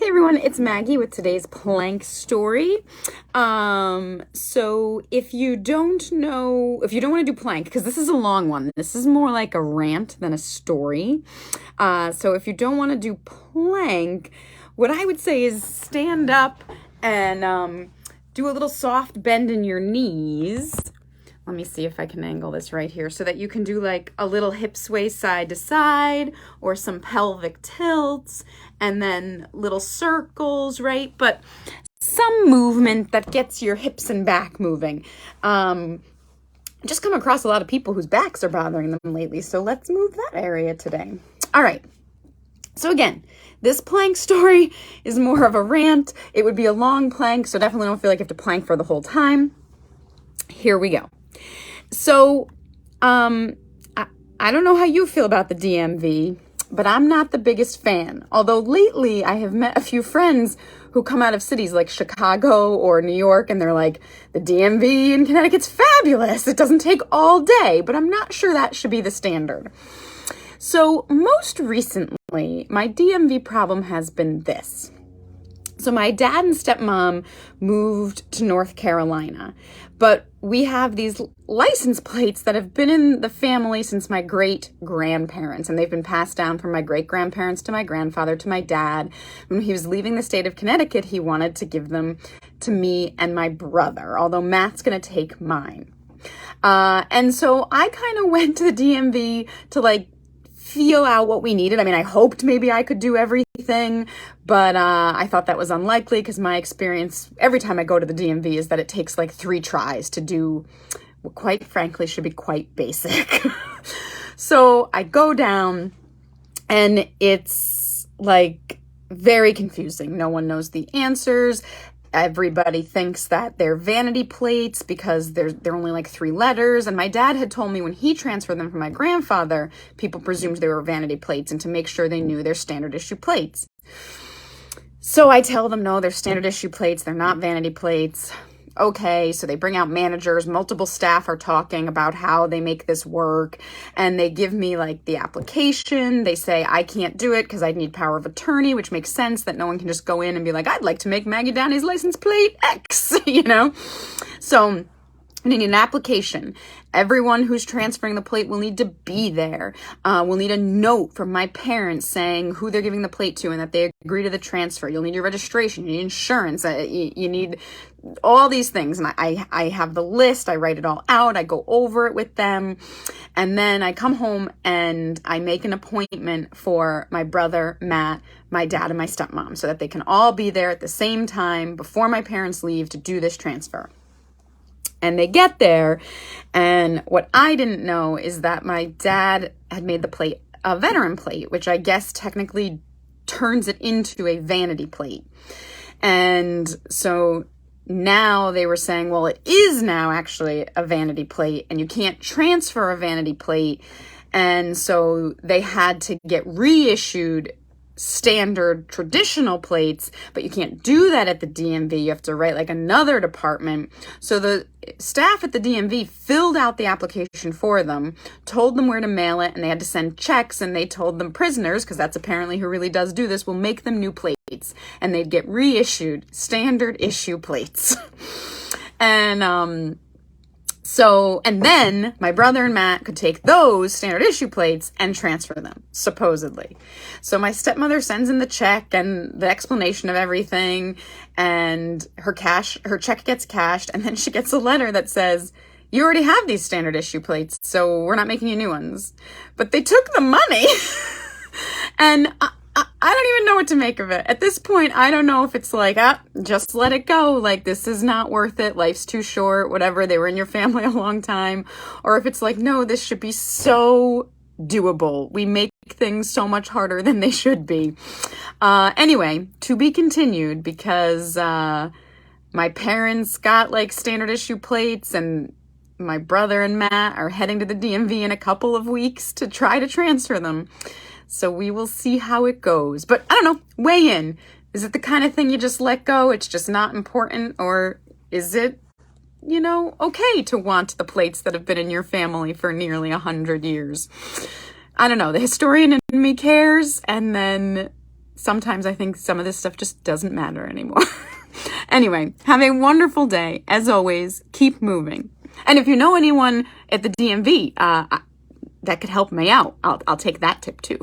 Hey everyone, it's Maggie with today's plank story. So if you don't want to do plank, because this is a long one, this is more like a rant than a story. So if you don't want to do plank, what I would say is stand up and do a little soft bend in your knees. Let me see if I can angle this right here so that you can do like a little hip sway side to side or some pelvic tilts and then little circles, right? But some movement that gets your hips and back moving. Just come across a lot of people whose backs are bothering them lately, so let's move that area today. All right. So again, this plank story is more of a rant. It would be a long plank, so definitely don't feel like you have to plank for the whole time. Here we go. So, I don't know how you feel about the DMV, but I'm not the biggest fan. Although lately I have met a few friends who come out of cities like Chicago or New York, and they're like, the DMV in Connecticut's fabulous. It doesn't take all day, but I'm not sure that should be the standard. So most recently, my DMV problem has been this. So my dad and stepmom moved to North Carolina, but we have these license plates that have been in the family since my great-grandparents, and they've been passed down from my great-grandparents to my grandfather to my dad. When he was leaving the state of Connecticut, he wanted to give them to me and my brother, although Matt's going to take mine. And so I kind of went to the DMV to feel out what we needed. I mean, I hoped maybe I could do everything, but I thought that was unlikely because my experience every time I go to the DMV is that it takes like 3 tries to do what quite frankly should be quite basic. So I go down and it's like very confusing. No one knows the answers. Everybody thinks that they're vanity plates because they're only like 3 letters. And my dad had told me when he transferred them from my grandfather, people presumed they were vanity plates and to make sure they knew they're standard issue plates. So I tell them, no, they're standard issue plates. They're not vanity plates. Okay, so they bring out managers, multiple staff are talking about how they make this work, and they give me like the application. They say I can't do it because I need power of attorney, which makes sense that no one can just go in and be like, I'd like to make Maggie Downey's license plate X, So I need an application. Everyone who's transferring the plate will need to be there. We'll need a note from my parents saying who they're giving the plate to and that they agree to the transfer. You'll need your registration, you need insurance, you need all these things. And I have the list, I write it all out, I go over it with them. And then I come home and I make an appointment for my brother, Matt, my dad, and my stepmom so that they can all be there at the same time before my parents leave to do this transfer. And they get there, and what I didn't know is that my dad had made the plate a veteran plate, which I guess technically turns it into a vanity plate. And so now they were saying, well, it is now actually a vanity plate, and you can't transfer a vanity plate. And so they had to get reissued standard traditional plates, but you can't do that at the DMV. You have to write like another department. So the staff at the DMV filled out the application for them, told them where to mail it, and they had to send checks, and they told them prisoners, because that's apparently who really does do this, will make them new plates, and they'd get reissued standard issue plates. And then my brother and Matt could take those standard issue plates and transfer them, supposedly. So my stepmother sends in the check and the explanation of everything, and her check gets cashed, and then she gets a letter that says, you already have these standard issue plates, so we're not making you new ones. But they took the money, and I don't even know what to make of it. At this point, I don't know if it's like, just let it go. Like, this is not worth it. Life's too short, whatever. They were in your family a long time. Or if it's like, no, this should be so doable. We make things so much harder than they should be. Anyway, to be continued, because my parents got like standard issue plates, and my brother and Matt are heading to the DMV in a couple of weeks to try to transfer them. So we will see how it goes. But I don't know, weigh in. Is it the kind of thing you just let go? It's just not important? Or is it, okay to want the plates that have been in your family for nearly 100 years? I don't know. The historian in me cares. And then sometimes I think some of this stuff just doesn't matter anymore. Anyway, have a wonderful day. As always, keep moving. And if you know anyone at the DMV that could help me out, I'll take that tip too.